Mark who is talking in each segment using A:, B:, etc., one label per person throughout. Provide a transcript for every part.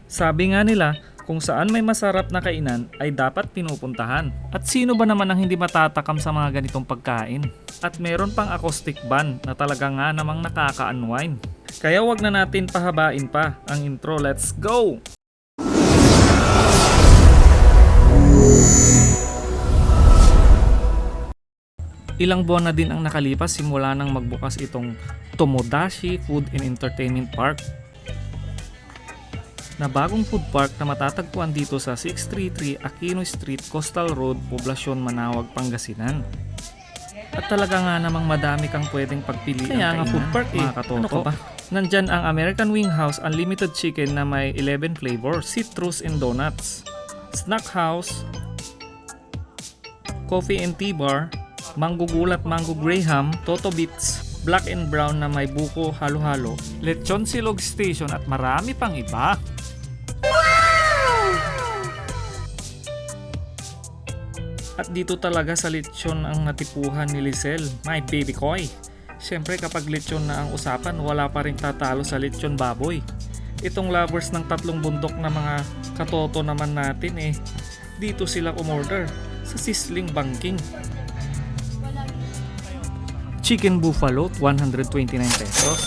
A: Sabi nga nila, kung saan may masarap na kainan ay dapat pinupuntahan. At sino ba naman ang hindi matatakam sa mga ganitong pagkain? At meron pang acoustic band na talaga nga namang nakaka-unwind. Kaya wag na natin pahabain pa ang intro, let's go! Ilang buwan na din ang nakalipas simula nang magbukas itong Tomodachi Food and Entertainment Park na bagong food park na matatagpuan dito sa 633 Aquino Street, Coastal Road, Poblacion, Manawag, Pangasinan. At talaga nga namang madami kang pwedeng pagpilian. Kaya nga food park mga katoto. Ano ka ba? Nandyan ang American Wing House Unlimited Chicken na may 11 flavors, citrus and donuts, snack house, coffee and tea bar, mango gulat, mango graham, toto bits, black and brown na may buko halo-halo, lechon silog station at marami pang iba. At dito talaga sa lechon ang natipuhan ni Lizelle, my baby koy. Siyempre kapag lechon na ang usapan, wala pa rin tatalo sa lechon baboy. Itong lovers ng tatlong bundok na mga katoto naman natin dito sila umorder sa Sisling Bangking. Chicken buffalo, 129 pesos.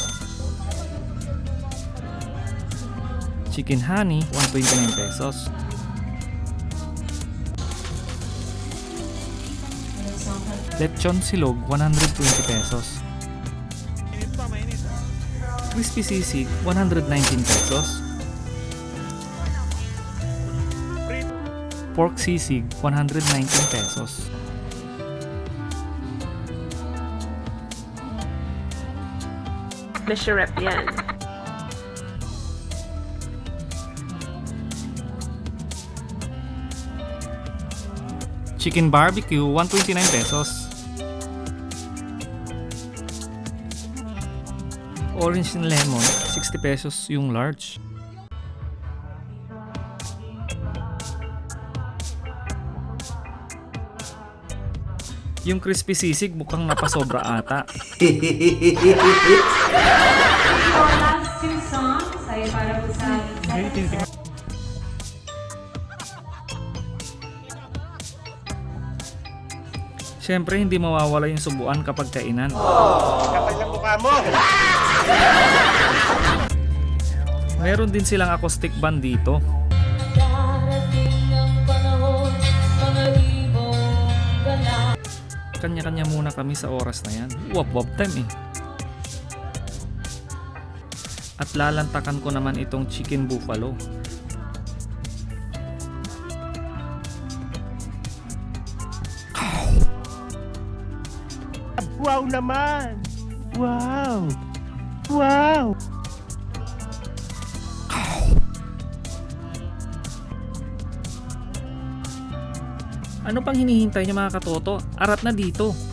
A: Chicken honey, 129 pesos. Lechon silog, 120 pesos. Crispy sisig, 119 pesos. Pork sisig, 119 pesos.
B: Masarap yan.
A: Chicken barbecue, 129 pesos. Orange and lemon, 60 pesos yung large. Yung crispy sisig mukhang napasobra ata.
C: Our last two songs ay para po sa
A: Siyempre hindi mawawala yung subuan kapag kainan.
D: Kapal ng mukha mo!
A: Meron din silang acoustic band dito. Kanya-kanya muna kami sa oras na yan. Wap-wap time At lalantakan ko naman itong chicken buffalo.
D: Wow naman! Wow! Wow!
A: Ano pang hinihintay niyo mga katoto? Arat na dito!